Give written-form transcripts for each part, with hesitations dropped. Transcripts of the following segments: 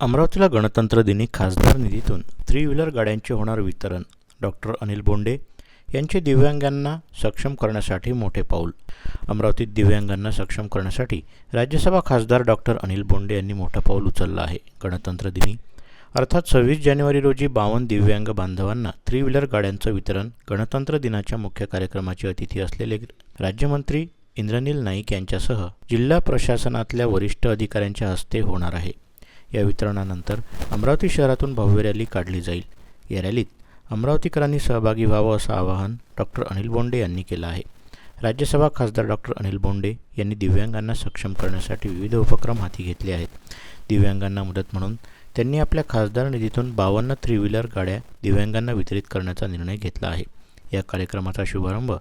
अमरावतीला गणतंत्र दिनी खासदार निधीतून थ्री व्हीलर गाड्यांचे होणार वितरण. डॉक्टर अनिल बोंडे यांचे दिव्यांगांना सक्षम करण्यासाठी मोठे पाऊल. अमरावतीत दिव्यांगांना सक्षम करण्यासाठी राज्यसभा खासदार डॉक्टर अनिल बोंडे यांनी मोठं पाऊल उचललं आहे. गणतंत्र दिनी अर्थात 26 जानेवारी रोजी 52 दिव्यांग बांधवांना थ्री व्हीलर गाड्यांचं वितरण गणतंत्र दिनाच्या मुख्य कार्यक्रमाचे अतिथी असलेले राज्यमंत्री इंद्रनील नाईक यांच्यासह जिल्हा प्रशासनातल्या वरिष्ठ अधिकाऱ्यांच्या हस्ते होणार आहे. या वितरणानंतर अमरावती शहरातून भव्य रॅली काढली जाईल. या रॅलीत अमरावतीकरांनी सहभागी व्हावं असं आवाहन डॉक्टर अनिल बोंडे यांनी केलं आहे. राज्यसभा खासदार डॉक्टर अनिल बोंडे यांनी दिव्यांगांना सक्षम करण्यासाठी विविध उपक्रम हाती घेतले आहेत. दिव्यांगांना मदत म्हणून त्यांनी आपल्या खासदार निधीतून 52 थ्री व्हीलर गाड्या दिव्यांगांना वितरित करण्याचा निर्णय घेतला आहे. या कार्यक्रमाचा शुभारंभ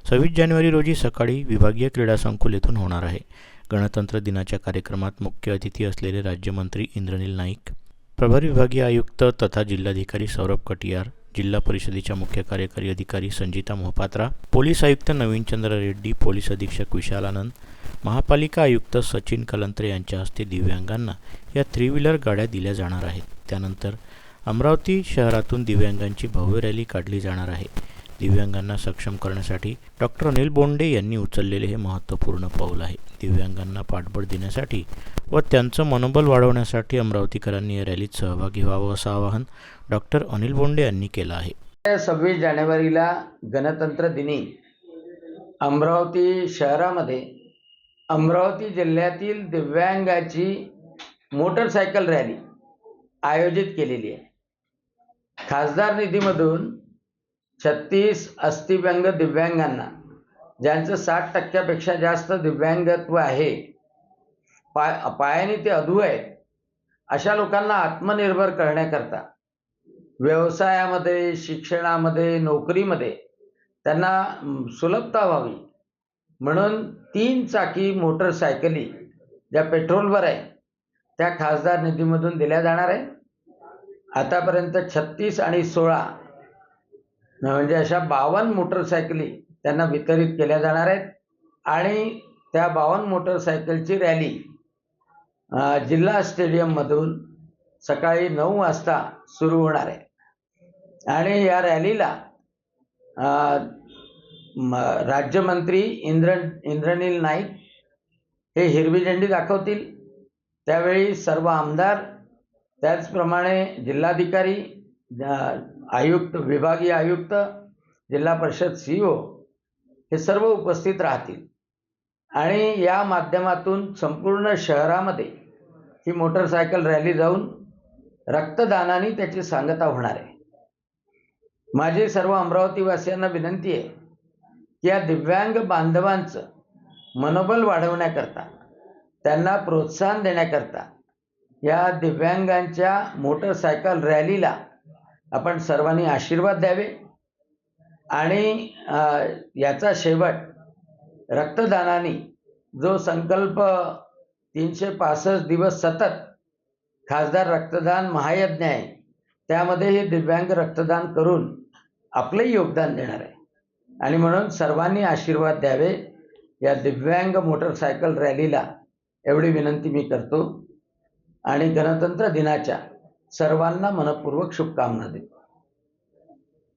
26 जानेवारी रोजी सकाळी विभागीय क्रीडा संकुल येथून होणार आहे. गणतंत्र दिनाच्या कार्यक्रमात मुख्य अतिथी असलेले राज्यमंत्री इंद्रनील नाईक, प्रभारी विभागीय आयुक्त तथा जिल्हाधिकारी सौरभ कटियार, जिल्हा परिषदेच्या मुख्य कार्यकारी अधिकारी संजिता मोहपात्रा, पोलीस आयुक्त नवीनचंद्र रेड्डी, पोलीस अधीक्षक विशाल आनंद, महापालिका आयुक्त सचिन कलंत्रे यांच्या हस्ते दिव्यांगांना या थ्री व्हीलर गाड्या दिल्या जाणार आहेत. त्यानंतर अमरावती शहरातून दिव्यांगांची भव्य रॅली काढली जाणार आहे. दिव्यांगांना सक्षम करण्यासाठी डॉक्टर अनिल बोंडे यांनी उचललेले हे महत्त्वपूर्ण पाऊल आहे. दिव्यांगांना पाठबळ देण्यासाठी व त्यांचं मनोबल वाढवण्यासाठी अमरावतीकरांनी या रॅलीत सहभागी व्हावं असं आवाहन डॉक्टर अनिल बोंडे यांनी केलं आहे. 26 जानेवारीला गणतंत्र दिनी अमरावती शहरामध्ये अमरावती जिल्ह्यातील दिव्यांगाची मोटरसायकल रॅली आयोजित केलेली आहे. खासदार निधीमधून 36 अस्थिव्यंग दिव्यांगांना, ज्यांचं 60% जास्त दिव्यांगत्व आहे, पायाने ते अधू आहेत, अशा लोकांना आत्मनिर्भर करण्याकरता व्यवसायामध्ये, शिक्षणामध्ये, नोकरीमध्ये त्यांना सुलभता व्हावी म्हणून 3 चाकी मोटरसायकली ज्या पेट्रोलवर आहे त्या खासदार निधीमधून दिल्या जाणार आहे. आतापर्यंत 36 आणि 16 म्हणजे अशा 52 मोटरसायकली त्यांना वितरित केल्या जाणार आहेत आणि त्या 52 मोटरसायकलची रॅली जिल्हा स्टेडियममधून सकाळी 9 वाजता सुरू होणार आहे. आणि या रॅलीला राज्यमंत्री इंद्रनील नाईक हे हिरवी झेंडी दाखवतील. त्यावेळी सर्व आमदार, त्याचप्रमाणे जिल्हाधिकारी, आयुक्त, विभागीय आयुक्त, जिल्हा परिषद CEO हे सर्व उपस्थित राहतील आणि या माध्यमातून संपूर्ण शहरामध्ये ही मोटरसायकल रॅली जाऊन रक्तदानाने त्याची सांगता होणार आहे. माझी सर्व अमरावतीवासियांना विनंती आहे की या दिव्यांग बांधवांचं मनोबल वाढवण्याकरता, त्यांना प्रोत्साहन देण्याकरता या दिव्यांगांच्या मोटरसायकल रॅलीला आपण सर्वांनी आशीर्वाद द्यावे आणि याचा शेवट रक्तदानाने, जो संकल्प 365 दिवस सतत खासदार रक्तदान महायज्ञ आहे, त्यामध्ये हे दिव्यांग रक्तदान करून आपले योगदान देणार आहे. आणि म्हणून सर्वांनी आशीर्वाद द्यावे या दिव्यांग मोटरसायकल रॅलीला, एवढी विनंती मी करतो आणि गणतंत्र दिनाच्या सर्वांना मनपूर्वक शुभकामना देतो.